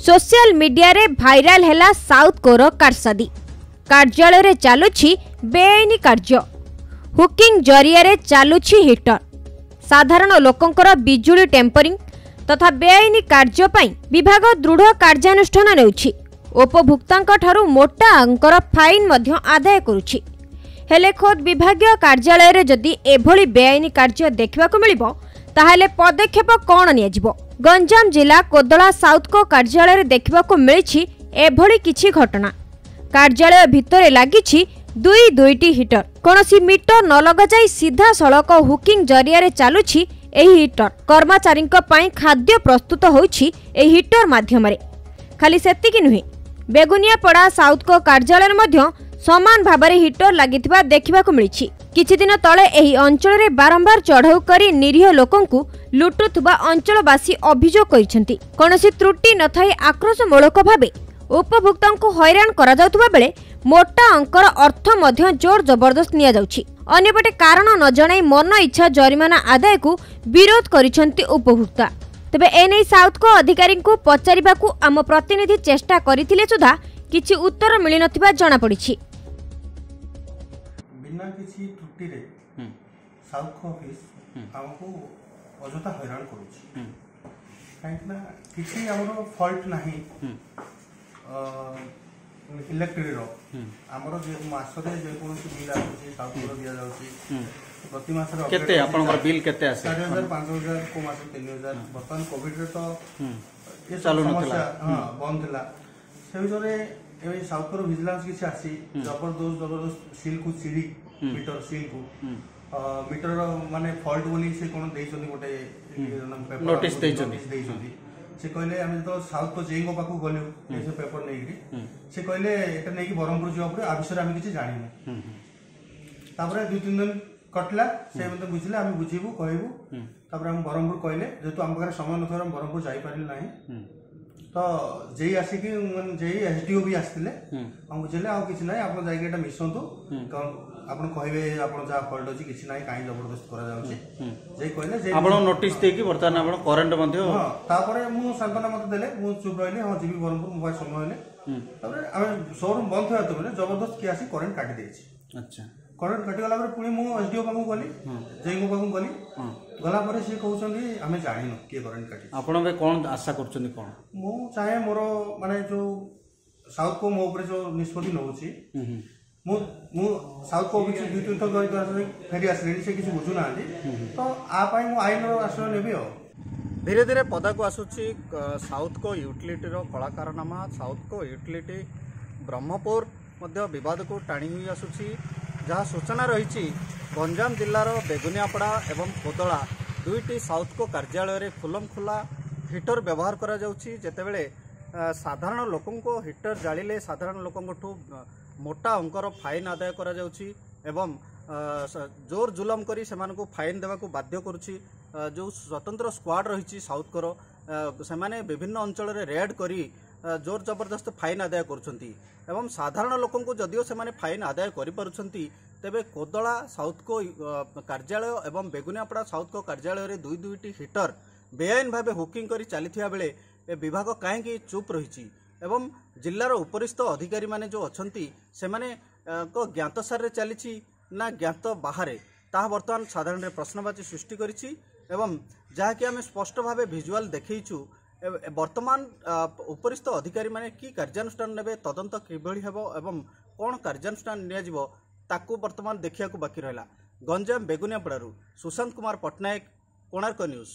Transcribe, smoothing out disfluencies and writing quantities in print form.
Social media रे viral हैला south core कारसादी कार्यालय रे चालुछि बेआईनी कार्य हुकिंग जरिया रे चालुछि हिटर साधारण लोकंकर बिजुली टेम्परिंग तथा बेआईनी कार्य पई विभाग दृढ़ कार्यानुष्ठान नेउछि उपभोक्तांक ठारू मोटा अंकर फाइन मध्य आदाय करुछि हेले खोद विभागीय कार्यालय रे जदि एभली बेआईनी कार्य देखिबाकु मिलिबो ताहाले पदक्षेप कोन नियाजिबो। गंजाम जिला कोदला साउथ को कार्यालय रे देखिबाकु मिलिछि एभली किछि घटना। कार्यालय भितरे लागिछि दुईटी हिटर कोनोसी मीटर न लगा जाई सीधा सड़क हुकिंग जरिया रे चालुछि एही हिटर कर्मचारींक पई खाद्य प्रस्तुत होछि एही हिटर माध्यम रे। खाली सेतिकि नुहे बेगुनियापड़ा साउथ को कार्यालय मध्य समान भाबरे हिटर लागिथिबा देखिबाकु मिलिछि। किछि दिन तळे एही अंचल रे बारंबार चढ़ाऊ करी निरीह लोकंकु लुटुथुबा अंचलवासी अभियोग करिसेंती। कोनोसी त्रुटि नथाई आक्रोशमूलक भाबे उपभोक्तांकु हैरान करा जाउथुबा बेले मोटा अंकर अर्थ मध्य जोर जबरदस्त निया जाउछि। अन्यपटे कारण न जणाई मन इच्छा जरिमाना आदाय को विरोध करिसेंती उपभोक्ता। तबे एनै साउथ को अधिकारी को पचारिबाकु आम प्रतिनिधि चेष्टा करिथिले सुधा किछि उत्तर मिलि नथिबा जणा पड़िछि। बिना किसी त्रुटि रे साउथ को ऑफिस हमको अजता हैरान करूछि काहेकना किछि हमरो फॉल्ट नाही इलेक्ट्रिक रो हमरो जे मास रे जे कोनोसी बिल आछि साउथ को दिया जाउछि प्रति मास रे केते आपनकर बिल केते आसे 4000 5000 को मास 3000 बर्तन कोविड रे तो ये चालू नथला हां बंद थला से विषय ए साउथ को विजिलेंस किछि आसी जबरदस्त सील को सीडी मीटर सील को मीटर माने फॉल्ट बोली से कोन देइछनी गोटे नोटिस देइछनी से कहले हम तो साउथ को जेंगो पाकू गलु से पेपर नेकी से कहले एटा नेकी बरमपुर जिवा पर आ विषय हम किछि जानिनु तापर 2-3 दिन कटला से मते बुझिले हम बुझिबू कहबू तापर हम बरमपुर कहले जेतु हम पाखरे समय नथरा हम बरमपुर जाई पारिल नाही तो जेई आसी कि जेई एसडीओ भी आस्तिले हम बुझिले आ किछि नाही आपण जाई एटा मिसंतु आपण कहबे आपण जा फॉल्ट अछि किछि नाही काई जबरदस्त करा जाउछि जेई कहले जे आपण नोटिस दे कि वर्तमान आपण करंट मध्य हां तापर मु सांत्वना मते देले मु चुप रहले हां जीबी बरमपुर मोबाइल समय होले तापर हम शोरूम बंद होया तो जबरदस्त कि आसी करंट काटी देछि। अच्छा करंट काटी गला पुणी मु एसडीओ पाखु गली जेई पाखु गली गला परे से कहउछन्ती हमें जानिनो के करंट काटी आपण बे कोन आशा करछन्ती कोन मु चाहे मोरो माने जो साउथ को मो ऊपर जो निष्पत्ति नउछि मु साउथ को भी 2-3 थर गई तो फेरी आसले से किछ बुझु ना तो आ पाई मु आइन रो आश्रय नेबी हो। धीरे धीरे पदा को आसुछि साउथ को यूटिलिटी रो कलाकारनामा साउथ को यूटिलिटी ब्रह्मपुर मध्य विवाद को टाणी हुई आसुछि जहाँ सूचना रही गंजाम जिलार बेगुनियापड़ा एवं कोदला दुईटी साउथ को कार्यालय रे खुलम खुला हिटर व्यवहार करा जाउछि जेतेबेले साधारण लोकन को हिटर जालिले साधारण लोकन ठू मोटा अंकर फाइन आदाय करा जाउछि एवं जोर जुलम करी सेमान को फाइन देवा को बाध्य करुछि। जो स्वतंत्र स्क्वाड रही साउथ कोर से माने विभिन्न अंचल रे रेड करी जोर जबरदस्त फाइन आदाय करुछंती एवं साधारण लोकन को जदियो से माने फाइन आदाय करि पारुछंती तेबे कोदला साउथ को कार्यालय एवं बेगुनियापड़ा साउथ को कार्यालय रे दुईटी हिटर बेआईन भाबे हुकिंग करी चलीथिया बेले ए विभाग काहेकि चुप रही एवं जिल्लार उपरिस्थ अधिकारी माने जो अछंती से माने को ज्ञातसार रे चलीछि ना ज्ञात बाहरे ताहा वर्तमान साधारण रे प्रश्नवाची सृष्टि करिछि एवं जहाँकि आम स्पष्ट भाव विजुआल देखैछु वर्तमान उपरिस्थ अधिकारी माने की कार्यानुष्ठान नेबे तदंत किभଳି हेबो एवं कोन कार्यानुष्ठान निया जिवो ताकू वर्तमान देखिया को बाकी रहला। गंजाम बेगुनियापड़ारू सुशांत कुमार पटनायक, कोणार्क न्यूज।